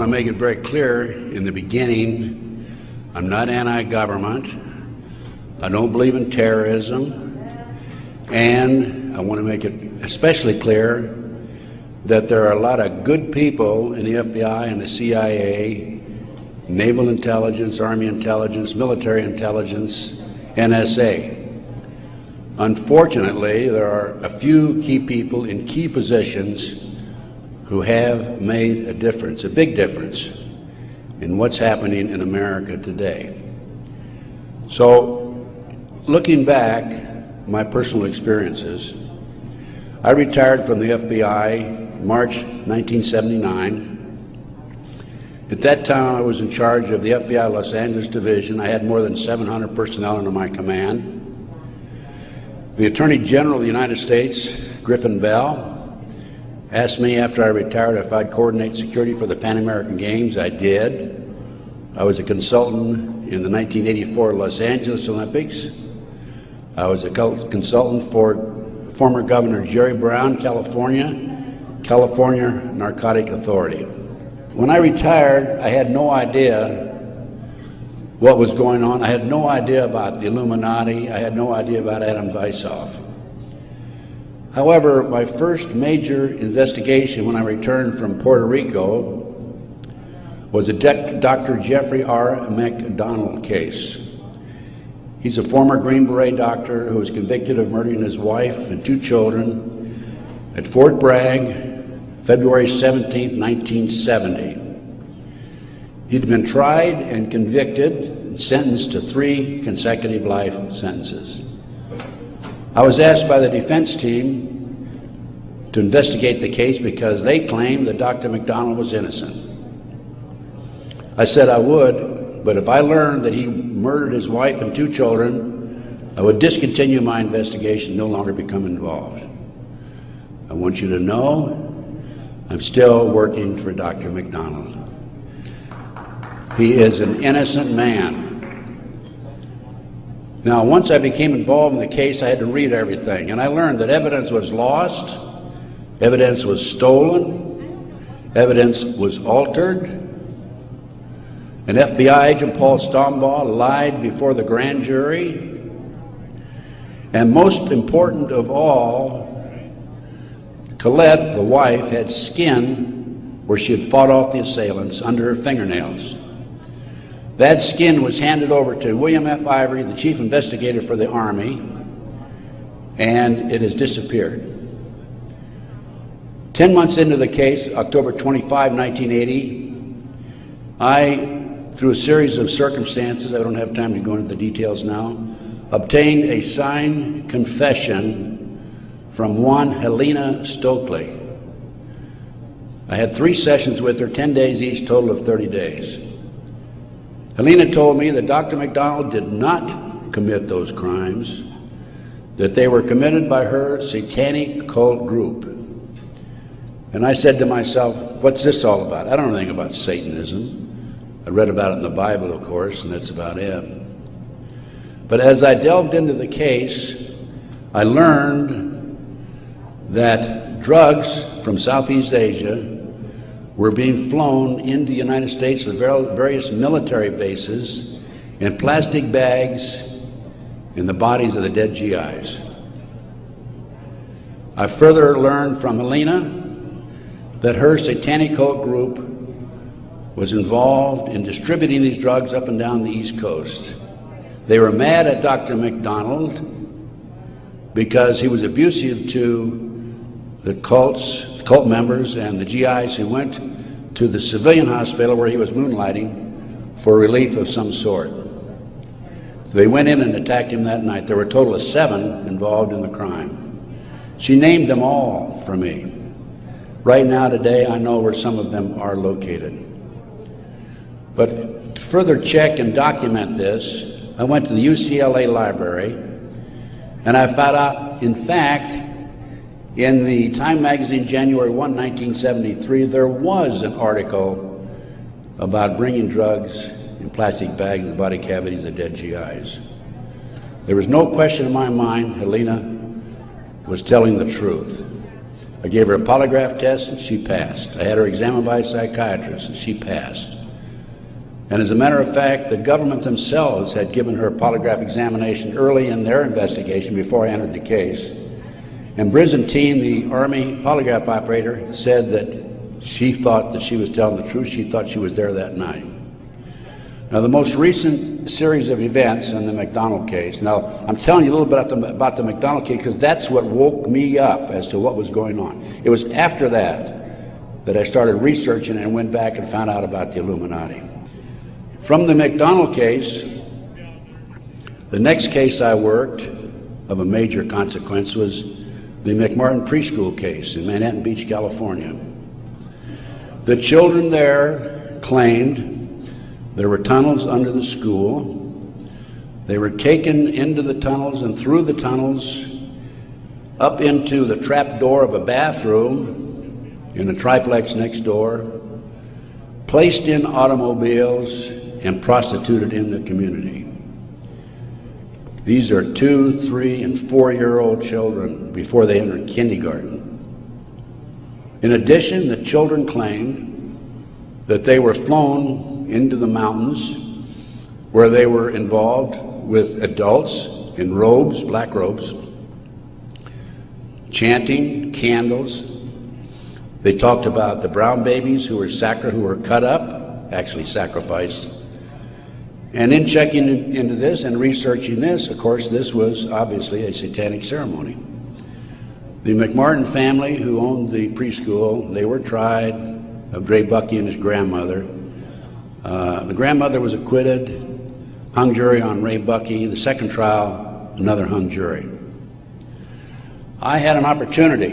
want to make it very clear in the beginning, I'm not anti-government. I don't believe in terrorism. And I want to make it especially clear that there are a lot of good people in the FBI and the CIA, naval intelligence, army intelligence, military intelligence, NSA. Unfortunately, there are a few key people in key positions who have made a difference, a big difference, in what's happening in America today. So, looking back, my personal experiences, I retired from the FBI March 1979. At that time, I was in charge of the FBI Los Angeles Division. I had more than 700 personnel under my command. The Attorney General of the United States, Griffin Bell, asked me after I retired if I'd coordinate security for the Pan American Games. I did. I was a consultant in the 1984 Los Angeles Olympics. I was a consultant for former Governor Jerry Brown, California Narcotic Authority. When I retired, I had no idea what was going on. I had no idea about the Illuminati. I had no idea about Adam Weishaupt. However, my first major investigation when I returned from Puerto Rico was a Dr. Jeffrey R. McDonald case. He's a former Green Beret doctor who was convicted of murdering his wife and 2 children at Fort Bragg, February 17, 1970. He'd been tried and convicted and sentenced to 3 consecutive life sentences. I was asked by the defense team to investigate the case because they claimed that Dr. McDonald was innocent. I said I would, but if I learned that he murdered his wife and 2 children, I would discontinue my investigation, no longer become involved. I want you to know I'm still working for Dr. McDonald. He is an innocent man. Now, once I became involved in the case, I had to read everything, and I learned that evidence was lost, evidence was stolen, evidence was altered. An FBI agent, Paul Stombaugh, lied before the grand jury, and most important of all, Colette, the wife, had skin where she had fought off the assailants under her fingernails. That skin was handed over to William F. Ivory, the chief investigator for the Army, and it has disappeared. 10 months into the case, October 25, 1980, I, through a series of circumstances, I don't have time to go into the details now, obtained a signed confession from one Helena Stokely. I had 3 sessions with her, 10 days each, total of 30 days. Helena told me that Dr. McDonald did not commit those crimes, that they were committed by her satanic cult group. And I said to myself, what's this all about? I don't know anything about Satanism. I read about it in the Bible, of course, and that's about it. But as I delved into the case, I learned that drugs from Southeast Asia were being flown into the United States to various military bases in plastic bags in the bodies of the dead GIs. I further learned from Helena that her satanic cult group was involved in distributing these drugs up and down the East Coast. They were mad at Dr. McDonald because he was abusive to the cult members and the GIs who went to the civilian hospital where he was moonlighting for relief of some sort. So they went in and attacked him that night. There were a total of 7 involved in the crime. She named them all for me. Right now, today, I know where some of them are located. But to further check and document this, I went to the UCLA library, and I found out, in fact, in the Time magazine, January 1, 1973, there was an article about bringing drugs in plastic bags in the body cavities of dead GIs. There was no question in my mind Helena was telling the truth. I gave her a polygraph test and she passed. I had her examined by a psychiatrist and she passed. And as a matter of fact, the government themselves had given her a polygraph examination early in their investigation before I entered the case. And Byzantine, the Army polygraph operator, said that she thought that she was telling the truth. She thought she was there that night. Now, the most recent series of events in the McDonald case, now I'm telling you a little bit about the McDonald case because that's what woke me up as to what was going on. It was after that I started researching and went back and found out about the Illuminati. From the McDonald case, the next case I worked of a major consequence was the McMartin preschool case in Manhattan Beach, California. The children there claimed there were tunnels under the school. They were taken into the tunnels and through the tunnels up into the trap door of a bathroom in a triplex next door, placed in automobiles and prostituted in the community. These are 2-, 3-, and 4-year-old children before they entered kindergarten. In addition, the children claimed that they were flown into the mountains where they were involved with adults in robes, black robes, chanting, candles. They talked about the brown babies who were cut up, actually sacrificed. And in checking into this and researching this, of course, this was obviously a satanic ceremony. The McMartin family, who owned the preschool, they were tried of Dre Bucky and his grandmother. The grandmother was acquitted, hung jury on Ray Bucky. The second trial, another hung jury. I had an opportunity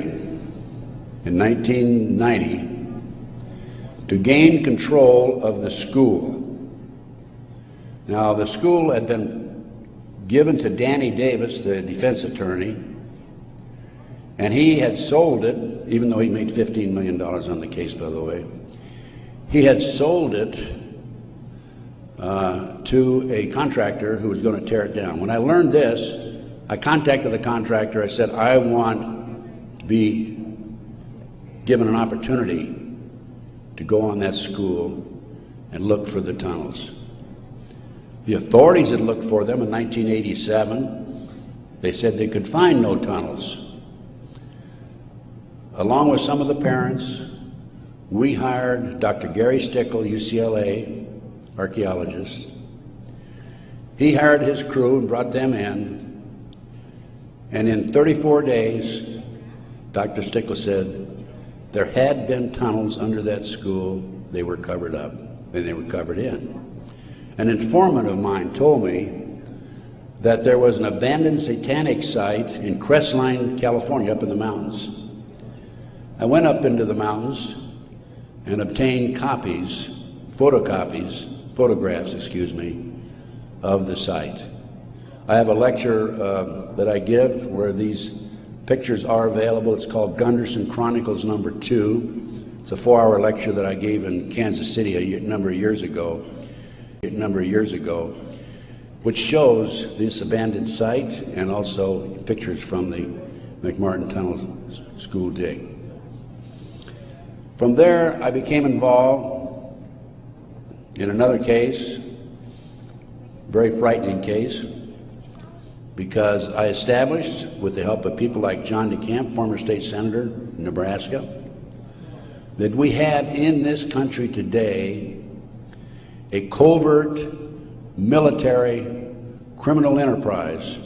in 1990 to gain control of the school. Now, the school had been given to Danny Davis, the defense attorney, and he had sold it, even though he made $15 million on the case, by the way. He had sold it to a contractor who was going to tear it down. When I learned this, I contacted the contractor. I said, I want to be given an opportunity to go on that school and look for the tunnels. The authorities had looked for them in 1987. They said they could find no tunnels. Along with some of the parents, we hired Dr. Gary Stickle, UCLA archaeologist. He hired his crew and brought them in. And in 34 days, Dr. Stickle said there had been tunnels under that school. They were covered up and they were covered in. An informant of mine told me that there was an abandoned satanic site in Crestline, California, up in the mountains. I went up into the mountains and obtained photographs, of the site. I have a lecture that I give where these pictures are available. It's called Gunderson Chronicles number 2. It's a 4-hour lecture that I gave in Kansas City a number of years ago, which shows this abandoned site and also pictures from the McMartin Tunnel school dig. From there, I became involved in another case, very frightening case, because I established, with the help of people like John DeCamp, former state senator in Nebraska, that we have in this country today a covert military criminal enterprise,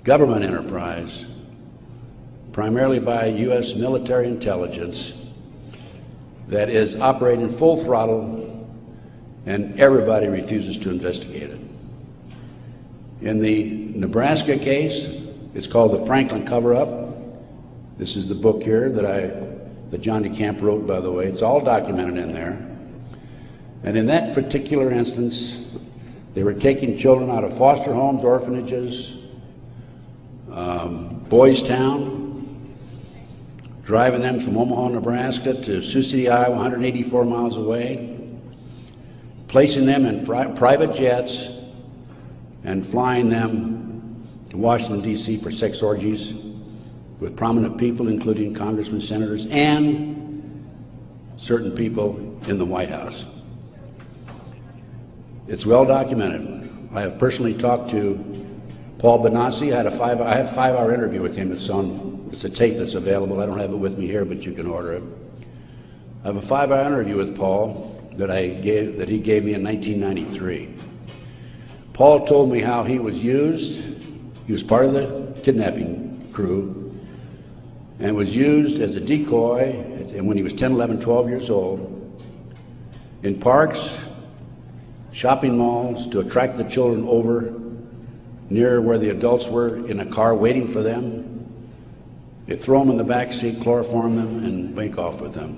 government enterprise, primarily by U.S. military intelligence, that is operating full throttle, and everybody refuses to investigate it. In the Nebraska case, it's called the Franklin Cover-Up. This is the book here that John DeCamp wrote, by the way. It's all documented in there. And in that particular instance, they were taking children out of foster homes, orphanages, Boys Town, driving them from Omaha, Nebraska to Sioux City, Iowa, 184 miles away, placing them in private jets and flying them to Washington, D.C. for sex orgies with prominent people, including congressmen, senators, and certain people in the White House. It's well documented. I have personally talked to Paul Benassi. I had a 5-hour interview with him. It's a tape that's available. I don't have it with me here, but you can order it. I have a 5-hour interview with Paul that he gave me in 1993. Paul told me how he was used. He was part of the kidnapping crew and was used as a decoy when he was 10, 11, 12 years old in parks, shopping malls, to attract the children over near where the adults were in a car waiting for them. They throw them in the back seat, chloroform them, and make off with them.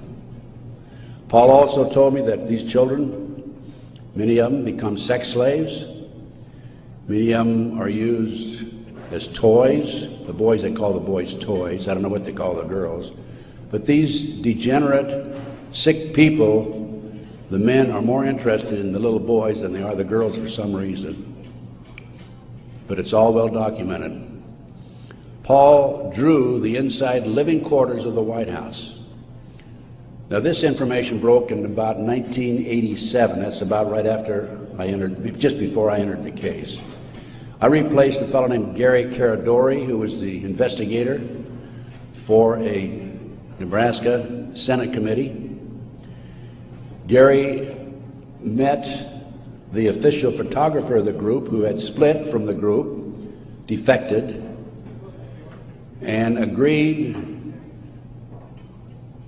Paul also told me that these children, many of them become sex slaves. Many of them are used as toys. The boys, they call the boys toys. I don't know what they call the girls. But these degenerate, sick people, the men are more interested in the little boys than they are the girls for some reason. But it's all well documented. Paul drew the inside living quarters of the White House. Now, this information broke in about 1987. That's about right after I entered, just before I entered the case. I replaced a fellow named Gary Caradori, who was the investigator for a Nebraska Senate committee. Gary met the official photographer of the group, who had split from the group, defected, and agreed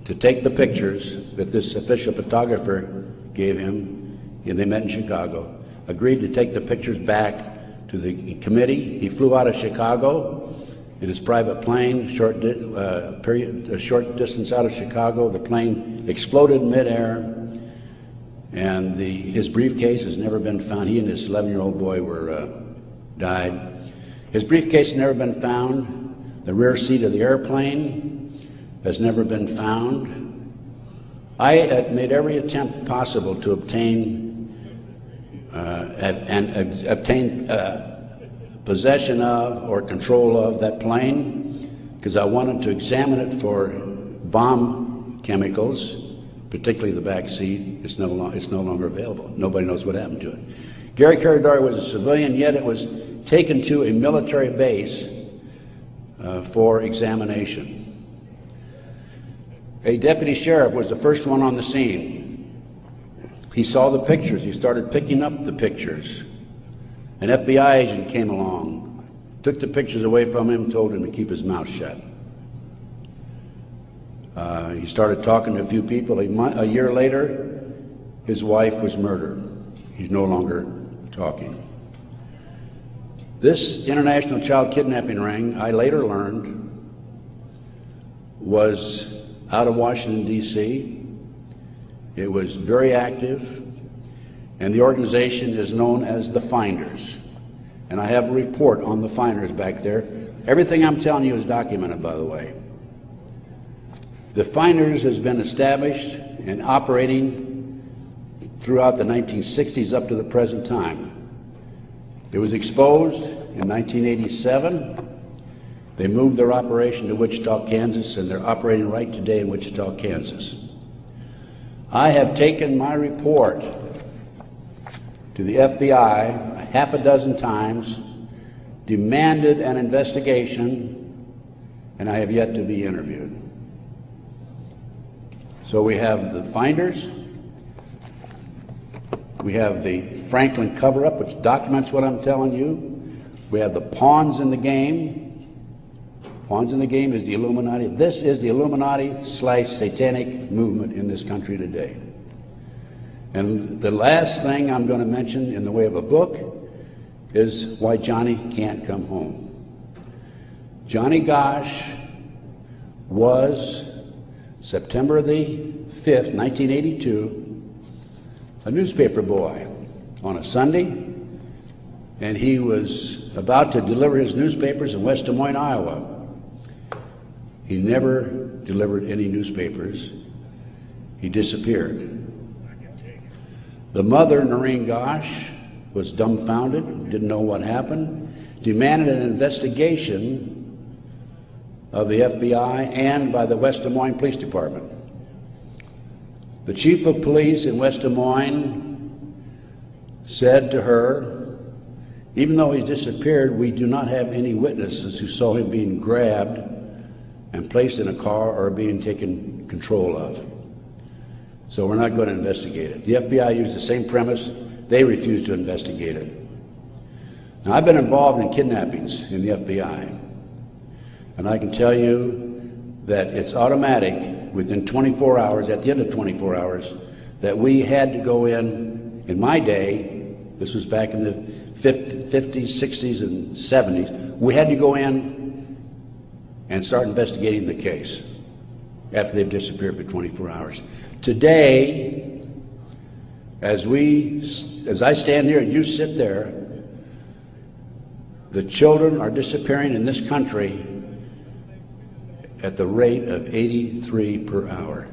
to take the pictures that this official photographer gave him, and they met in Chicago, agreed to take the pictures back to the committee. He flew out of Chicago in his private plane, a short distance out of Chicago. The plane exploded in midair, and his briefcase has never been found. He and his 11-year-old boy died. His briefcase has never been found. The rear seat of the airplane has never been found. I made every attempt possible to obtain possession of or control of that plane, because I wanted to examine it for bomb chemicals, particularly the back seat. It's no longer available. Nobody knows what happened to it. Gary Caradori was a civilian, yet it was taken to a military base for examination. A deputy sheriff was the first one on the scene. He saw the pictures. He started picking up the pictures. An FBI agent came along, took the pictures away from him, told him to keep his mouth shut. He started talking to a few people. A year later, his wife was murdered. He's no longer talking. This international child kidnapping ring, I later learned, was out of Washington, D.C. It was very active, and the organization is known as the Finders. And I have a report on the Finders back there. Everything I'm telling you is documented, by the way. The Finders has been established and operating throughout the 1960s up to the present time. It was exposed in 1987. They moved their operation to Wichita, Kansas, and they're operating right today in Wichita, Kansas. I have taken my report to the FBI half a dozen times, demanded an investigation, and I have yet to be interviewed. So we have the Finders, we have the Franklin cover-up, which documents what I'm telling you. We have the pawns in the game. Pawns in the game is the Illuminati. This is the Illuminati/Satanic movement in this country today. And the last thing I'm going to mention in the way of a book is why Johnny can't come home. Johnny Gosch was, September the 5th, 1982, a newspaper boy on a Sunday, and he was about to deliver his newspapers in West Des Moines, Iowa. He never delivered any newspapers. He disappeared. The mother, Noreen Gosch, was dumbfounded, didn't know what happened, demanded an investigation of the FBI and by the West Des Moines Police Department. The chief of police in West Des Moines said to her, even though he's disappeared, we do not have any witnesses who saw him being grabbed and placed in a car or being taken control of. So we're not going to investigate it. The FBI used the same premise. They refused to investigate it. Now, I've been involved in kidnappings in the FBI, and I can tell you that it's automatic within 24 hours, at the end of 24 hours, that we had to go in my day, this was back in the 50s, 60s, and 70s, we had to go in and start investigating the case after they've disappeared for 24 hours. Today, as I stand here and you sit there, the children are disappearing in this country at the rate of 83 per hour.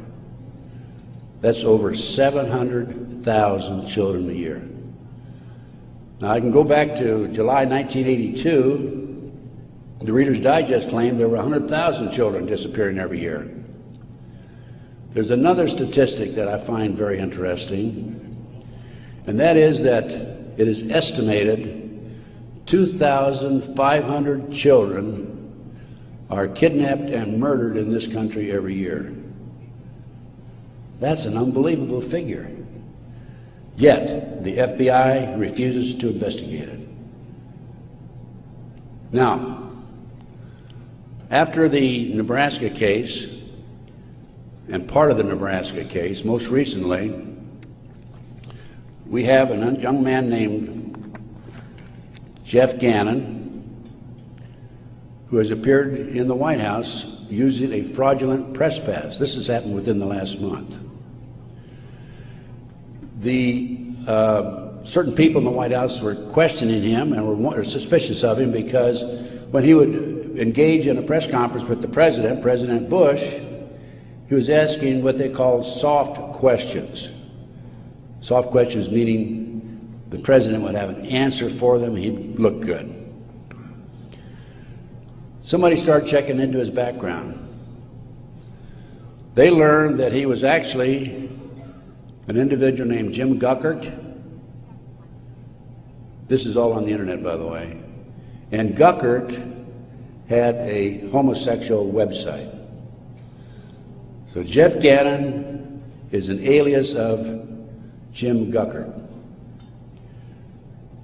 That's over 700,000 children a year. Now, I can go back to July 1982. The Reader's Digest claimed there were 100,000 children disappearing every year. There's another statistic that I find very interesting, and that is that it is estimated 2,500 children are kidnapped and murdered in this country every year. That's an unbelievable figure. Yet, the FBI refuses to investigate it. Now, after the Nebraska case, and part of the Nebraska case, most recently, we have a young man named Jeff Gannon, who has appeared in the White House using a fraudulent press pass. This has happened within the last month. Certain people in the White House were questioning him and were suspicious of him because when he would engage in a press conference with the president, President Bush, he was asking what they call soft questions. Soft questions meaning the president would have an answer for them, he'd look good. Somebody started checking into his background. They learned that he was actually an individual named Jim Guckert. This is all on the internet, by the way. And Guckert had a homosexual website. So Jeff Gannon is an alias of Jim Guckert.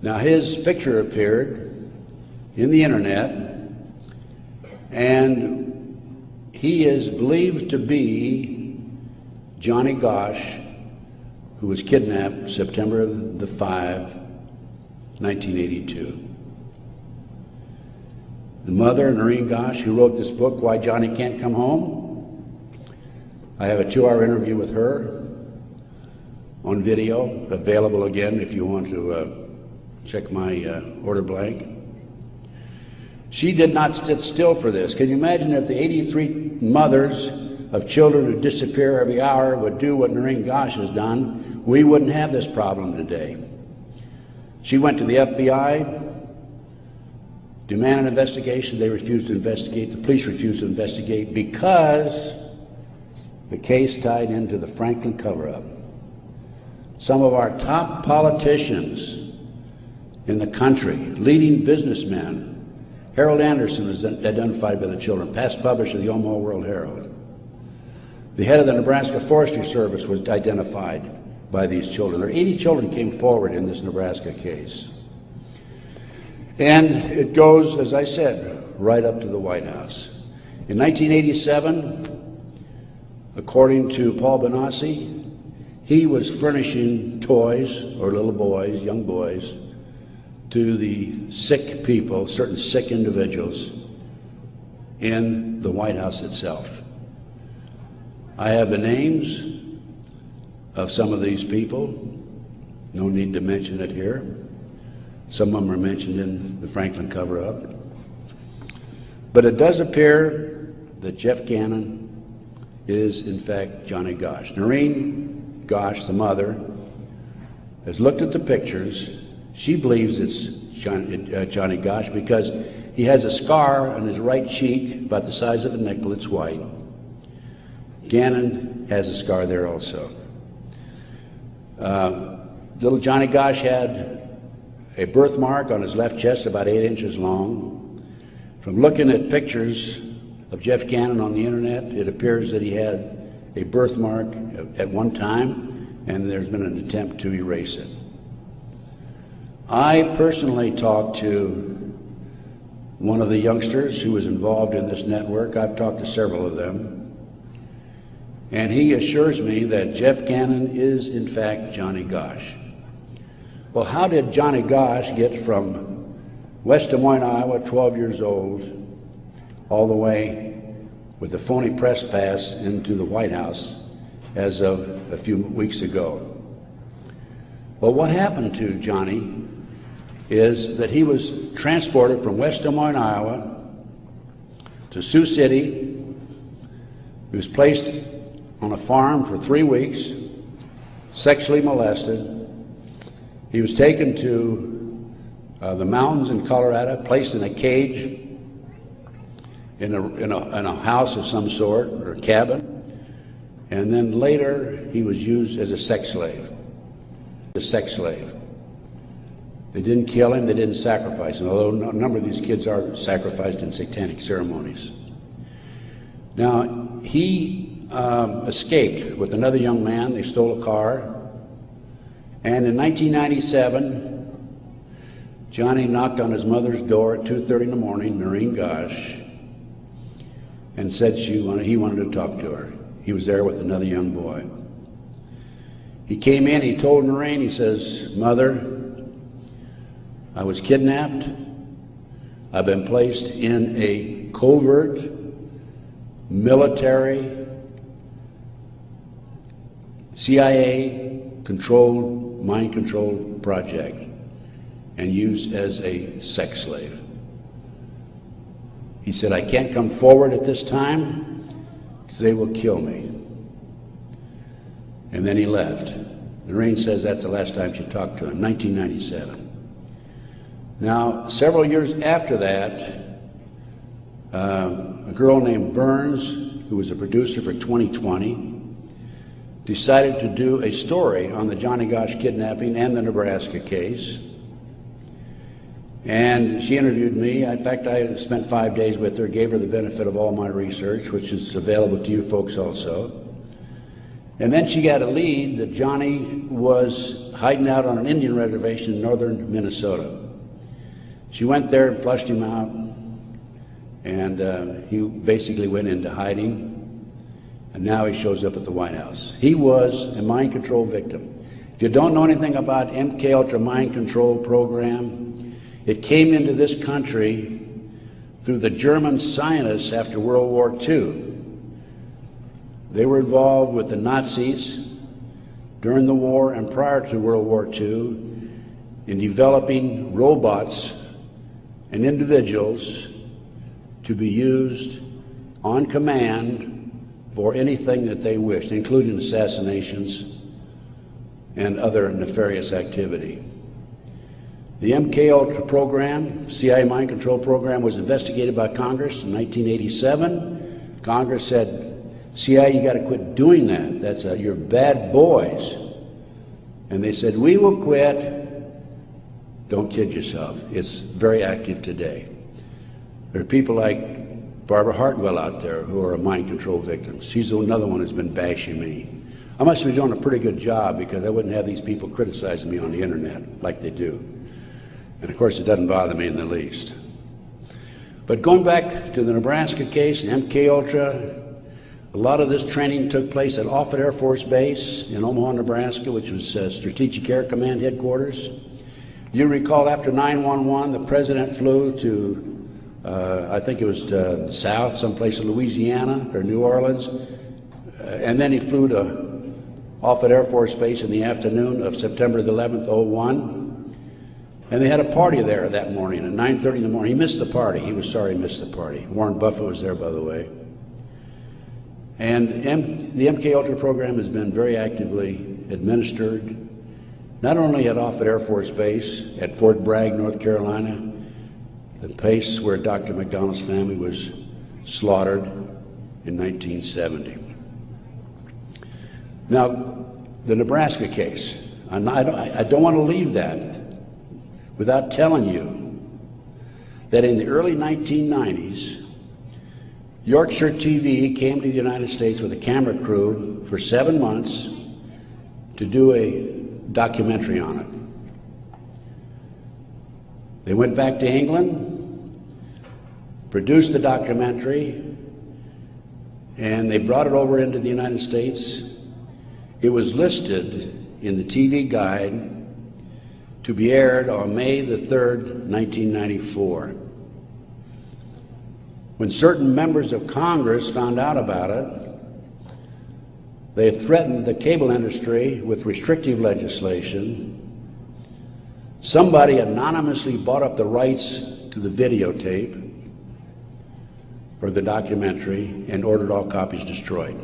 Now, his picture appeared in the internet, and he is believed to be Johnny Gosch, who was kidnapped September the 5, 1982. The mother, Noreen Gosch, who wrote this book, Why Johnny Can't Come Home, I have a 2-hour interview with her on video, available again if you want to check my order blank. She did not sit still for this. Can you imagine if the 83 mothers of children who disappear every hour would do what Noreen Gosch has done? We wouldn't have this problem today. She went to the FBI, demanded an investigation. They refused to investigate. The police refused to investigate because the case tied into the Franklin cover-up. Some of our top politicians in the country, leading businessmen. Harold Anderson was identified by the children, past publisher of the Omaha World Herald. The head of the Nebraska Forestry Service was identified by these children. There 80 children came forward in this Nebraska case. And it goes, as I said, right up to the White House. In 1987, according to Paul Benassi, he was furnishing toys, or little boys, young boys, to the sick people, certain sick individuals in the White House itself. I have the names of some of these people. No need to mention it here. Some of them are mentioned in the Franklin cover-up. But it does appear that Jeff Gannon is, in fact, Johnny Gosch. Noreen Gosch, the mother, has looked at the pictures. She believes it's Johnny Gosch because He has a scar on his right cheek about the size of a nickel. It's white. Gannon has a scar there also. Little Johnny Gosch had a birthmark on his left chest about 8 inches long. From looking at pictures of Jeff Gannon on the internet, it appears that he had a birthmark at one time, and there's been an attempt to erase it. I personally talked to one of the youngsters who was involved in this network. I've talked to several of them. And he assures me that Jeff Gannon is, in fact, Johnny Gosch. Well, how did Johnny Gosch get from West Des Moines, Iowa, 12 years old, all the way with the phony press pass into the White House as of a few weeks ago? Well, what happened to Johnny is that he was transported from West Des Moines, Iowa to Sioux City. He was placed on a farm for 3 weeks, sexually molested. He was taken to the mountains in Colorado, placed in a cage in a house of some sort, or a cabin, and then later he was used as a sex slave. A sex slave. They didn't kill him, they didn't sacrifice him, although a number of these kids are sacrificed in satanic ceremonies. Now, he escaped with another young man. They stole a car, and in 1997, Johnny knocked on his mother's door at 2:30 in the morning, Noreen Gosch, and said he wanted to talk to her. He was there with another young boy. He came in, he told Noreen, he says, "Mother, I was kidnapped. I've been placed in a covert military CIA-controlled, mind-controlled project and used as a sex slave." He said, "I can't come forward at this time because they will kill me." And then he left. Noreen says that's the last time she talked to him, 1997. Now, several years after that, a girl named Burns, who was a producer for 2020, decided to do a story on the Johnny Gosch kidnapping and the Nebraska case. And she interviewed me. In fact, I spent 5 days with her, gave her the benefit of all my research, which is available to you folks also. And then she got a lead that Johnny was hiding out on an Indian reservation in northern Minnesota. She went there and flushed him out, and he basically went into hiding. And now he shows up at the White House. He was a mind control victim. If you don't know anything about MK Ultra mind control program, it came into this country through the German scientists after World War II. They were involved with the Nazis during the war and prior to World War II in developing robots and individuals to be used on command for anything that they wished, including assassinations and other nefarious activity. The MK Ultra program, CIA mind control program, was investigated by Congress in 1987. Congress said, CIA, you got to quit doing that. You're bad boys. And they said, we will quit. Don't kid yourself. It's very active today. There are people like Barbara Hartwell out there who are mind control victims. She's another one who's been bashing me. I must be doing a pretty good job because I wouldn't have these people criticizing me on the internet like they do. And of course, it doesn't bother me in the least. But going back to the Nebraska case, MK Ultra, a lot of this training took place at Offutt Air Force Base in Omaha, Nebraska, which was Strategic Air Command headquarters. You recall after 9/11, the president flew to I think it was to south, someplace in Louisiana or New Orleans, and then he flew to Offutt Air Force Base in the afternoon of September the 11th, 01, and they had a party there that morning at 9:30 in the morning. He missed the party. He was sorry he missed the party. Warren Buffett was there, by the way. And the MK Ultra program has been very actively administered, not only at Offutt Air Force Base, at Fort Bragg, North Carolina, the place where Dr. McDonald's family was slaughtered in 1970. Now, the Nebraska case, I don't want to leave that without telling you that in the early 1990s, Yorkshire TV came to the United States with a camera crew for 7 months to do a documentary on it. They went back to England, produced the documentary, and they brought it over into the United States. It was listed in the TV Guide to be aired on May the 3rd, 1994. When certain members of Congress found out about it, they threatened the cable industry with restrictive legislation. Somebody anonymously bought up the rights to the videotape for the documentary and ordered all copies destroyed.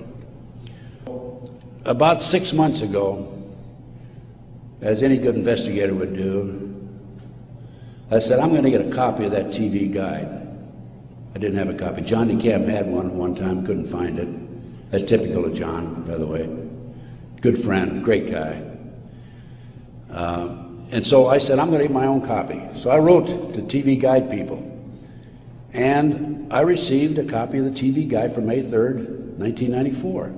About 6 months ago, as any good investigator would do, I said, I'm going to get a copy of that TV Guide. I didn't have a copy. John DeCamp had one at one time, couldn't find it. That's typical of John, by the way. Good friend, great guy. And so I said, I'm going to get my own copy. So I wrote to TV Guide people, and I received a copy of the TV Guide for May 3rd, 1994.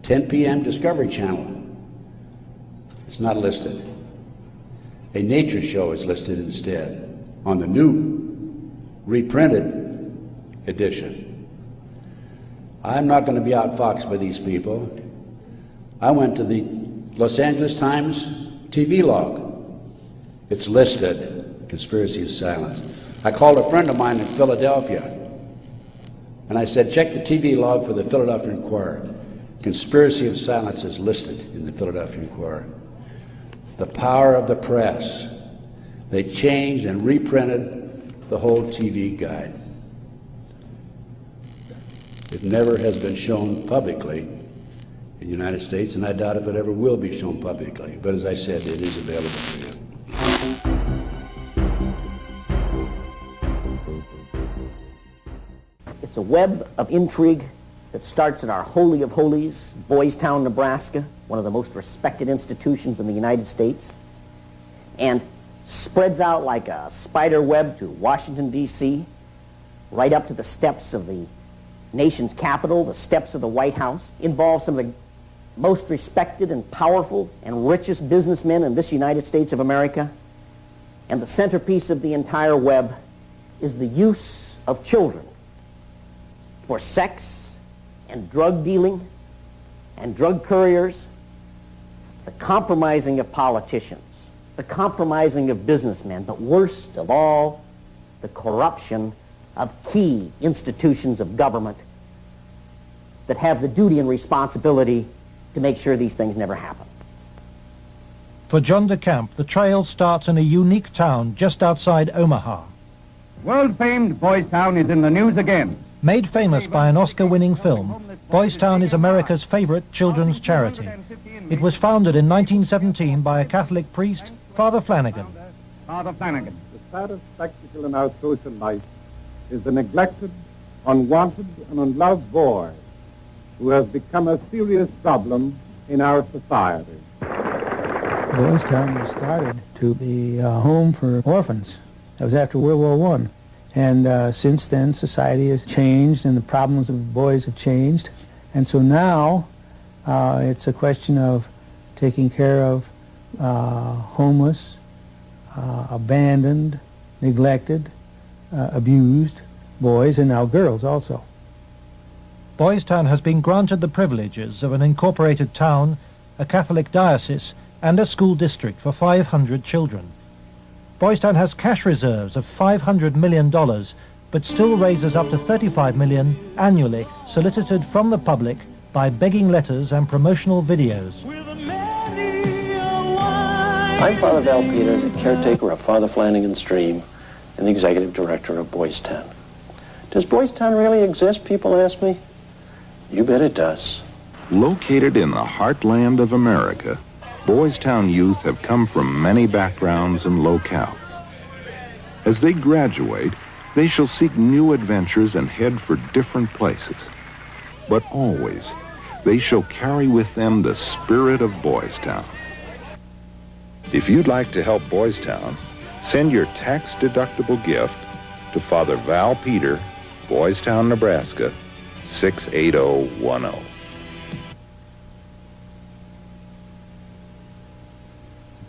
10 p.m. Discovery Channel. It's not listed. A nature show is listed instead on the new reprinted edition. I'm not going to be outfoxed by these people. I went to the Los Angeles Times TV log. It's listed, Conspiracy of Silence. I called a friend of mine in Philadelphia, and I said, check the TV log for the Philadelphia Inquirer. Conspiracy of Silence is listed in the Philadelphia Inquirer. The power of the press. They changed and reprinted the whole TV Guide. It never has been shown publicly in the United States, and I doubt if it ever will be shown publicly. But as I said, it is available for you. It's a web of intrigue that starts at our Holy of Holies, Boys Town, Nebraska, one of the most respected institutions in the United States, and spreads out like a spider web to Washington, D.C., right up to the steps of the nation's capital, the steps of the White House, involves some of the most respected and powerful and richest businessmen in this United States of America. And the centerpiece of the entire web is the use of children for sex and drug dealing and drug couriers, the compromising of politicians, the compromising of businessmen, but worst of all, the corruption of key institutions of government that have the duty and responsibility to make sure these things never happen. For John DeCamp, the trail starts in a unique town just outside Omaha. World-famed Boys Town is in the news again. Made famous by an Oscar-winning film, Boys Town is America's favorite children's charity. It was founded in 1917 by a Catholic priest, Father Flanagan. Father Flanagan. The saddest spectacle in our social life is the neglected, unwanted, and unloved boy who has become a serious problem in our society. Boys Town was started to be a home for orphans. That was after World War I. And since then, society has changed and the problems of boys have changed. And so now it's a question of taking care of homeless, abandoned, neglected, abused boys, and now girls also. Boys Town has been granted the privileges of an incorporated town, a Catholic diocese, and a school district for 500 children. Boys Town has cash reserves of $500 million, but still raises up to $35 million annually, solicited from the public by begging letters and promotional videos. I'm Father Val Peter, the caretaker of Father Flanagan's Stream and the executive director of Boys Town. Does Boys Town really exist, people ask me? You bet it does. Located in the heartland of America, Boys Town youth have come from many backgrounds and locales. As they graduate, they shall seek new adventures and head for different places. But always, they shall carry with them the spirit of Boys Town. If you'd like to help Boys Town, send your tax-deductible gift to Father Val Peter, Boys Town, Nebraska, 68010.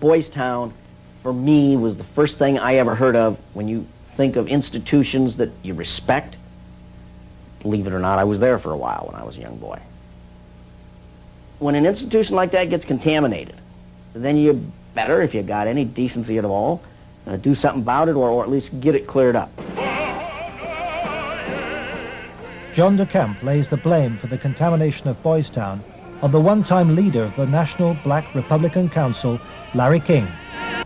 Boys Town, for me, was the first thing I ever heard of when you think of institutions that you respect. Believe it or not, I was there for a while when I was a young boy. When an institution like that gets contaminated, then you better, if you got any decency at all, do something about it, or at least get it cleared up. John de Camp lays the blame for the contamination of Boys Town on the one-time leader of the National Black Republican Council, Larry King.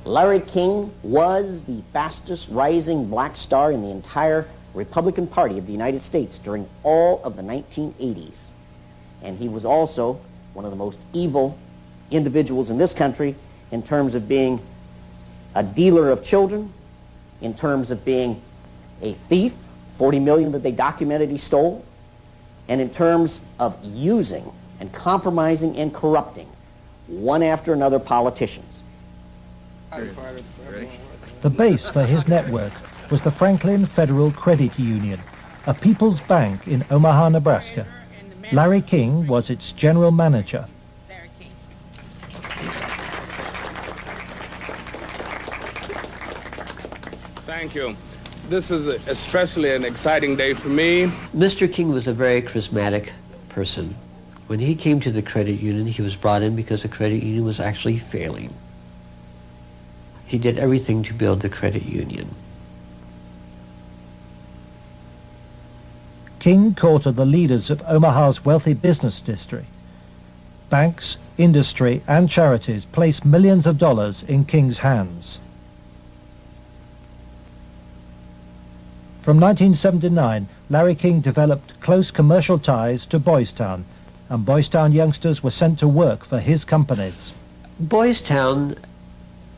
Larry King was the fastest rising black star in the entire Republican Party of the United States during all of the 1980s. And he was also one of the most evil individuals in this country in terms of being a dealer of children, in terms of being a thief, 40 million that they documented he stole, and in terms of using and compromising and corrupting one after another politicians. The base for his network was the Franklin Federal Credit Union, a people's bank in Omaha, Nebraska. Larry King was its general manager. Thank you. This is especially an exciting day for me. Mr. King was a very charismatic person. When he came to the credit union, he was brought in because the credit union was actually failing. He did everything to build the credit union. King courted the leaders of Omaha's wealthy business district. Banks, industry, and charities placed millions of dollars in King's hands. From 1979, Larry King developed close commercial ties to Boys Town, and Boys Town youngsters were sent to work for his companies. Boys Town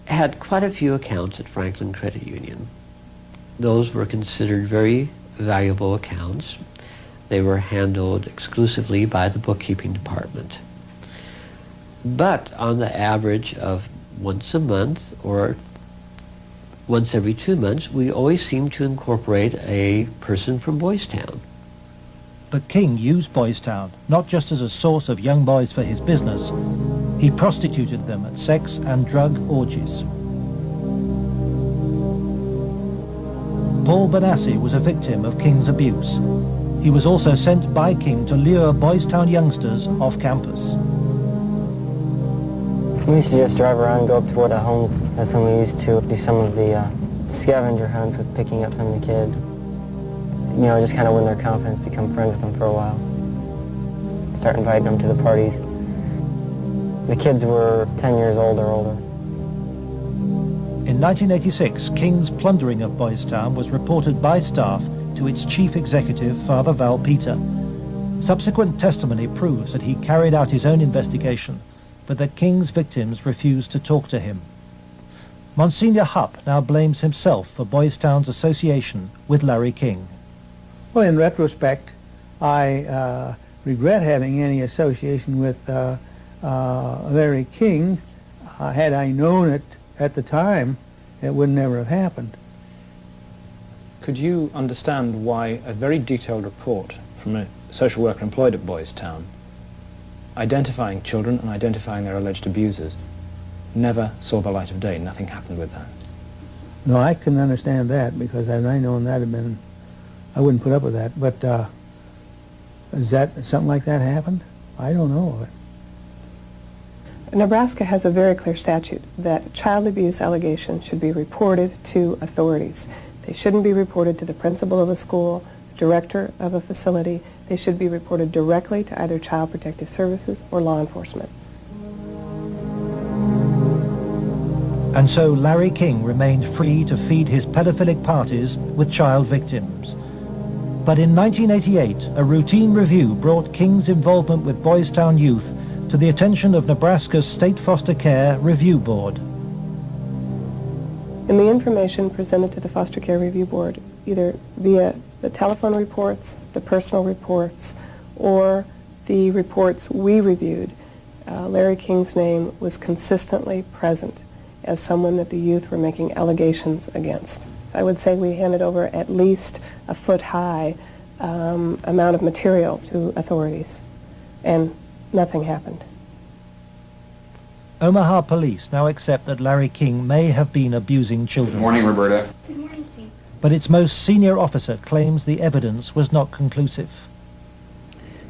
had quite a few accounts at Franklin Credit Union. Those were considered very valuable accounts. They were handled exclusively by the bookkeeping department. But on the average of once a month or once every 2 months, we always seemed to incorporate a person from Boys Town. But King used Boys Town not just as a source of young boys for his business. He prostituted them at sex and drug orgies. Paul Benassi was a victim of King's abuse. He was also sent by King to lure Boys Town youngsters off campus. We used to just drive around and go up toward the home. That's when we used to do some of the scavenger hunts with picking up some of the kids. You know, just kind of win their confidence, become friends with them for a while. Start inviting them to the parties. The kids were 10 years old or older. In 1986, King's plundering of Boys Town was reported by staff to its chief executive, Father Val Peter. Subsequent testimony proves that he carried out his own investigation, but that King's victims refused to talk to him. Monsignor Hupp now blames himself for Boys Town's association with Larry King. Well, in retrospect, I regret having any association with Larry King. Had I known it at the time, it would never have happened. Could you understand why a very detailed report from a social worker employed at Boys Town, identifying children and identifying their alleged abusers, never saw the light of day? Nothing happened with that. No, I can understand that, because had I known that had been, I wouldn't put up with that. But is that something like that happened? I don't know of it. Nebraska has a very clear statute that child abuse allegations should be reported to authorities. They shouldn't be reported to the principal of a school, director of a facility. They should be reported directly to either Child Protective Services or law enforcement. And so Larry King remained free to feed his pedophilic parties with child victims. But in 1988, a routine review brought King's involvement with Boys Town youth to the attention of Nebraska's State Foster Care Review Board. In the information presented to the Foster Care Review Board, either via the telephone reports, the personal reports, or the reports we reviewed, Larry King's name was consistently present as someone that the youth were making allegations against. So I would say we handed over at least a foot-high amount of material to authorities, and nothing happened. Omaha police now accept that Larry King may have been abusing children. Good morning, Roberta. Good morning, Steve. But its most senior officer claims the evidence was not conclusive.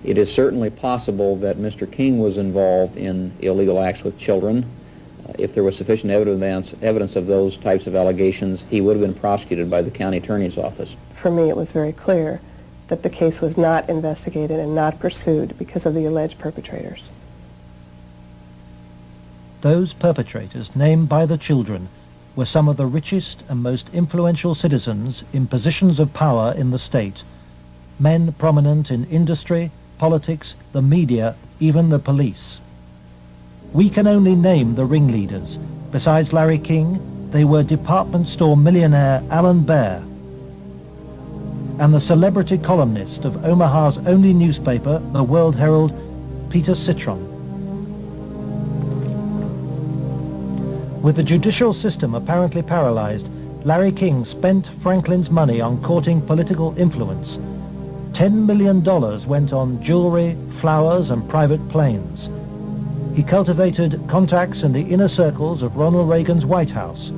It is certainly possible that Mr. King was involved in illegal acts with children. If there was sufficient evidence of those types of allegations, he would have been prosecuted by the county attorney's office. For me, it was very clear that the case was not investigated and not pursued because of the alleged perpetrators. Those perpetrators, named by the children, were some of the richest and most influential citizens in positions of power in the state, men prominent in industry, politics, the media, even the police. We can only name the ringleaders. Besides Larry King, they were department store millionaire Alan Baer and the celebrity columnist of Omaha's only newspaper, the World Herald, Peter Citron. With the judicial system apparently paralyzed, Larry King spent Franklin's money on courting political influence. $10 million went on jewelry, flowers, and private planes. He cultivated contacts in the inner circles of Ronald Reagan's White House.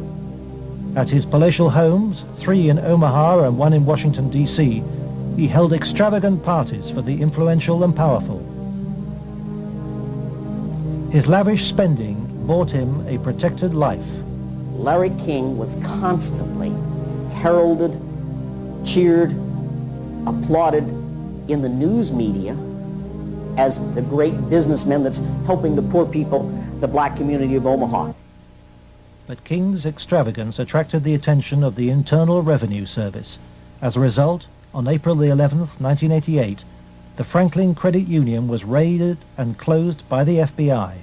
At his palatial homes, 3 in Omaha and 1 in Washington, D.C., he held extravagant parties for the influential and powerful. His lavish spending bought him a protected life. Larry King was constantly heralded, cheered, applauded in the news media as the great businessman that's helping the poor people, the black community of Omaha. But King's extravagance attracted the attention of the Internal Revenue Service. As a result, on April the 11th, 1988, the Franklin Credit Union was raided and closed by the FBI.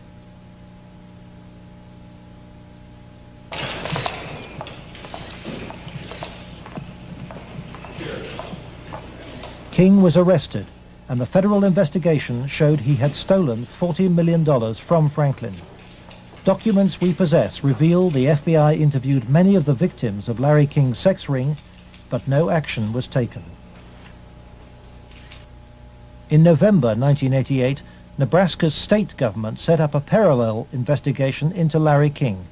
King was arrested, and the federal investigation showed he had stolen $40 million from Franklin. Documents we possess reveal the FBI interviewed many of the victims of Larry King's sex ring, but no action was taken. In November 1988, Nebraska's state government set up a parallel investigation into Larry King.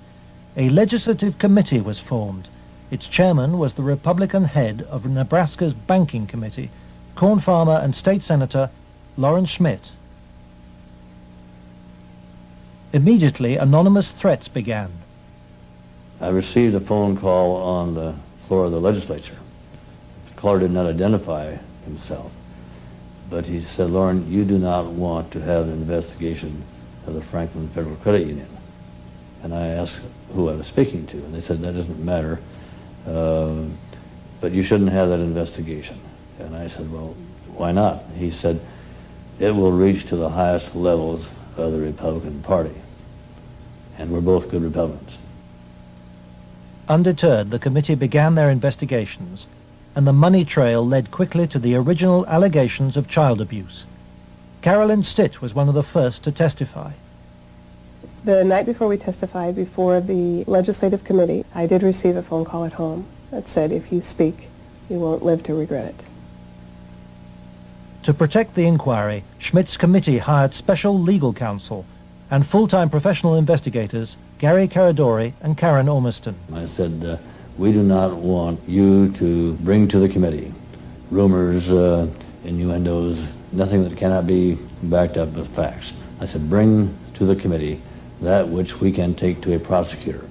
A legislative committee was formed. Its chairman was the Republican head of Nebraska's Banking Committee, corn farmer and state senator Lawrence Schmidt. Immediately, anonymous threats began. I received a phone call on the floor of the legislature. The caller did not identify himself, but he said, "Lauren, you do not want to have an investigation of the Franklin Federal Credit Union." And I asked who I was speaking to, and they said, "That doesn't matter, but you shouldn't have that investigation." And I said, "Well, why not?" He said, "It will reach to the highest levels of the Republican Party, and we're both good Republicans." Undeterred, the committee began their investigations, and the money trail led quickly to the original allegations of child abuse. Carolyn Stitt was one of the first to testify. The night before we testified before the legislative committee, I did receive a phone call at home that said, "If you speak, you won't live to regret it." To protect the inquiry, Schmidt's committee hired special legal counsel and full-time professional investigators Gary Caradori and Karen Ormiston. I said, "We do not want you to bring to the committee rumors, innuendos, nothing that cannot be backed up with facts." I said, "Bring to the committee that which we can take to a prosecutor."